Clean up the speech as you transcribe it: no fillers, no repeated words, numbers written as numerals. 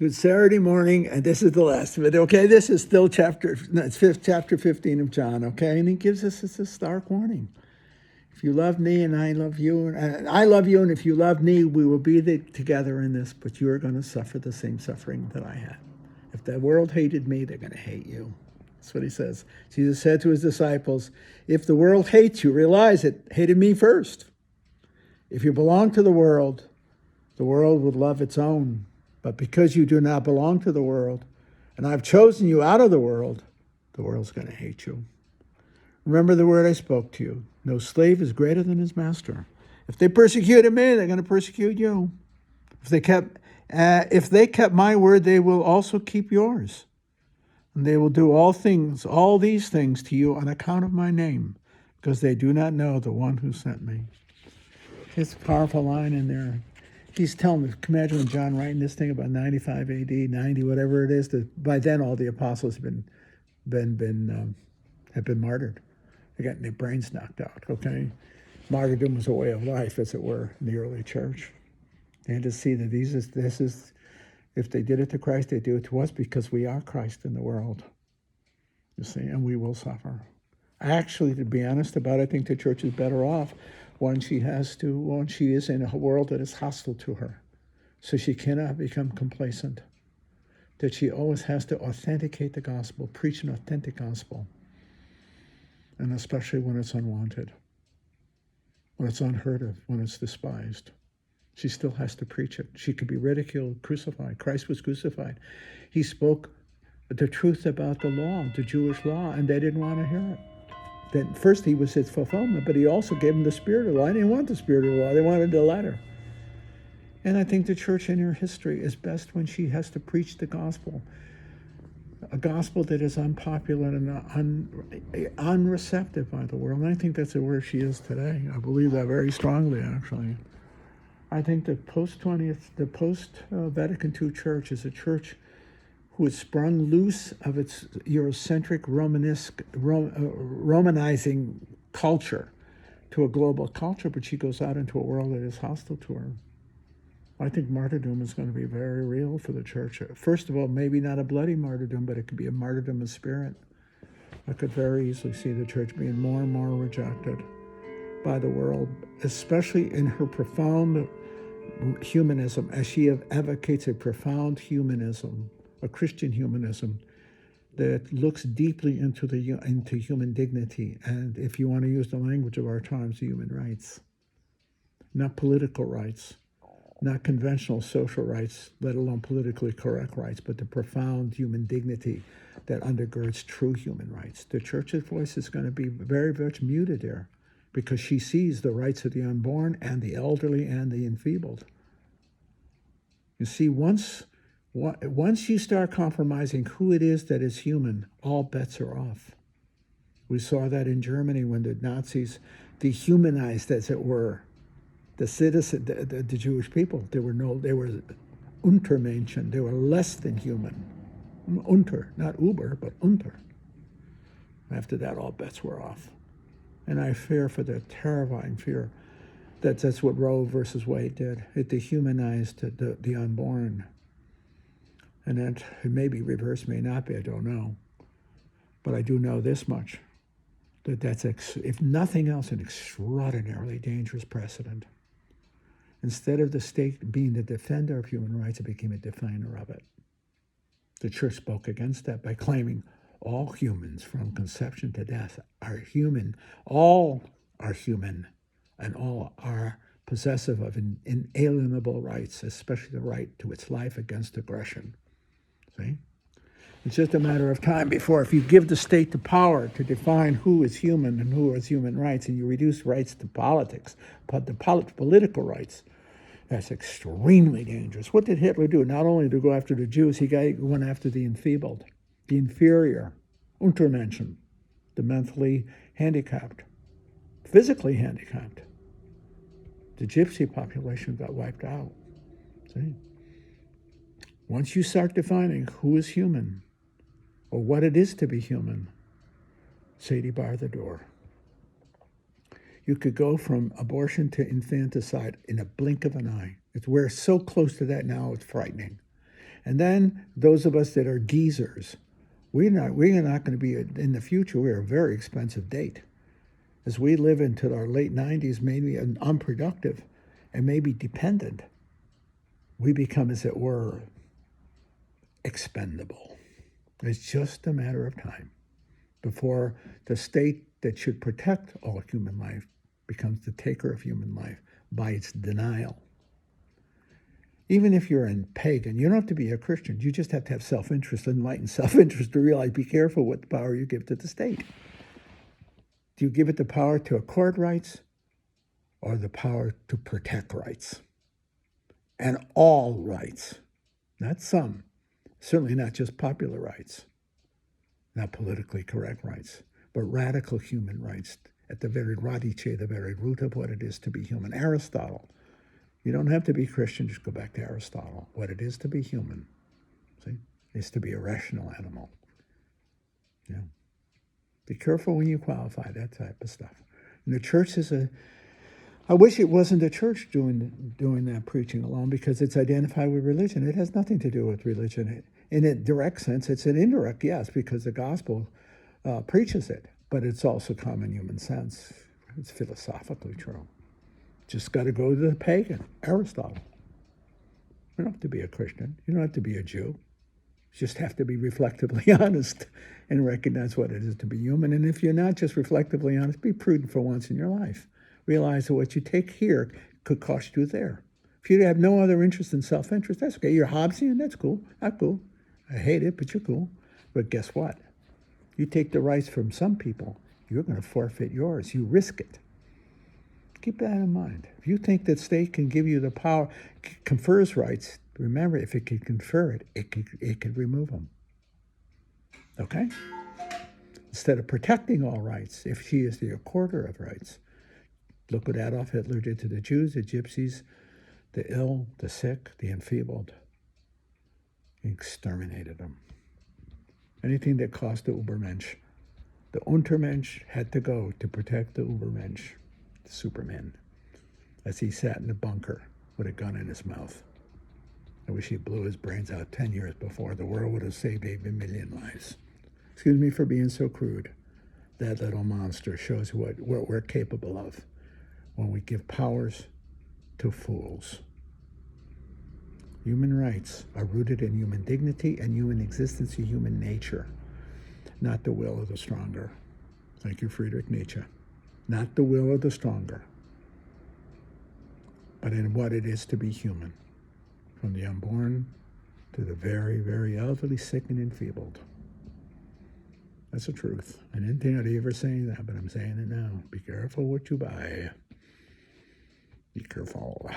Good Saturday morning, and this is the last of it. Okay, this is still chapter 15 of John. Okay, and he gives us this stark warning. If you love me and I love you, and I love you, and if you love me, we will be together in this. But you are going to suffer the same suffering that I had. If the world hated me, they're going to hate you. That's what he says. Jesus said to his disciples, "If the world hates you, realize it hated me first. If you belong to the world would love its own. But because you do not belong to the world, and I've chosen you out of the world's going to hate you. Remember the word I spoke to you. No slave is greater than his master. If they persecuted me, they're going to persecute you. If they kept my word, they will also keep yours. And they will do all these things to you on account of my name, because they do not know the one who sent me." It's a powerful line in there. He's telling me, imagine when John writing this thing about 95 AD, 90, whatever it is, that by then all the apostles have been martyred. They're getting their brains knocked out, okay? Martyrdom was a way of life, as it were, in the early church. And to see that this is, if they did it to Christ, they do it to us because we are Christ in the world, you see, and we will suffer. Actually, to be honest about it, I think the church is better off when she is in a world that is hostile to her. So she cannot become complacent. That she always has to authenticate the gospel, preach an authentic gospel. And especially when it's unwanted, when it's unheard of, when it's despised. She still has to preach it. She could be ridiculed, crucified. Christ was crucified. He spoke the truth about the law, the Jewish law, and they didn't want to hear it. Then first he was its fulfillment, but he also gave them the spirit of the law. They didn't want the spirit of the law. They wanted the letter. And I think the church in her history is best when she has to preach the gospel, a gospel that is unpopular and unreceptive by the world. And I think that's where she is today. I believe that very strongly, actually. I think the post-Vatican II church is a church who had sprung loose of its Eurocentric Romanizing culture to a global culture, but she goes out into a world that is hostile to her. I think martyrdom is going to be very real for the church. First of all, maybe not a bloody martyrdom, but it could be a martyrdom of spirit. I could very easily see the church being more and more rejected by the world, especially in her profound humanism, as she advocates a profound humanism, a Christian humanism that looks deeply into human dignity, and if you want to use the language of our times, human rights, not political rights, not conventional social rights, let alone politically correct rights, but the profound human dignity that undergirds true human rights. The church's voice is going to be very much muted there because she sees the rights of the unborn and the elderly and the enfeebled. You see, once you start compromising who it is that is human, all bets are off. We saw that in Germany when the Nazis dehumanized, as it were, the Jewish people. They were Untermenschen. They were less than human. Unter, not Uber, but Unter. After that, all bets were off. And I fear for the terrifying fear that's what Roe versus Wade did. It dehumanized the unborn. And that it may be reversed, may not be, I don't know. But I do know this much, that's, if nothing else, an extraordinarily dangerous precedent. Instead of the state being the defender of human rights, it became a definer of it. The church spoke against that by claiming all humans from conception to death are human. All are human, and all are possessive of inalienable rights, especially the right to its life against aggression. See? It's just a matter of time before, if you give the state the power to define who is human and who has human rights, and you reduce rights to politics, but the political rights, that's extremely dangerous. What did Hitler do? Not only to go after the Jews, he went after the enfeebled, the inferior, Untermenschen, the mentally handicapped, physically handicapped. The gypsy population got wiped out. See? Once you start defining who is human, or what it is to be human, Sadie bar the door. You could go from abortion to infanticide in a blink of an eye. We're so close to that now, it's frightening. And then those of us that are geezers, we're not going to be, in the future, we're a very expensive date. As we live into our late 90s, maybe unproductive and maybe dependent, we become, as it were, expendable. It's just a matter of time before the state that should protect all human life becomes the taker of human life by its denial. Even if you're a pagan, you don't have to be a Christian. You just have to have self-interest, enlightened self-interest, to realize, be careful what the power you give to the state. Do you give it the power to accord rights or the power to protect rights? And all rights, not some, certainly not just popular rights, not politically correct rights, but radical human rights at the very radice, the very root of what it is to be human. Aristotle. You don't have to be Christian, just go back to Aristotle. What it is to be human, see, is to be a rational animal. Yeah. Be careful when you qualify that type of stuff. And the church is I wish it wasn't the church doing that preaching alone, because it's identified with religion. It has nothing to do with religion. In a direct sense, it's an indirect, yes, because the gospel preaches it, but it's also common human sense. It's philosophically true. Just got to go to the pagan, Aristotle. You don't have to be a Christian. You don't have to be a Jew. You just have to be reflectively honest and recognize what it is to be human. And if you're not just reflectively honest, be prudent for once in your life. Realize that what you take here could cost you there. If you have no other interest than self-interest, that's okay. You're Hobbesian, that's cool. Not cool. I hate it, but you're cool. But guess what? You take the rights from some people, you're going to forfeit yours. You risk it. Keep that in mind. If you think that state can give you the power, confers rights, remember, if it can confer it, it could remove them. Okay? Instead of protecting all rights, if she is the accorder of rights. Look what Adolf Hitler did to the Jews, the gypsies, the ill, the sick, the enfeebled. He exterminated them. Anything that cost the Übermensch. The Untermensch had to go to protect the Übermensch. Superman, as he sat in the bunker with a gun in his mouth. I wish he blew his brains out 10 years before. The world would have saved 8 million lives. Excuse me for being so crude. That little monster shows what we're capable of when we give powers to fools. Human rights are rooted in human dignity and human existence and human nature, not the will of the stronger. Thank you, Friedrich Nietzsche. Not the will of the stronger, but in what it is to be human, from the unborn to the very, very elderly, sick, and enfeebled. That's the truth. I didn't think I'd ever say that, but I'm saying it now. Be careful what you buy. Be careful.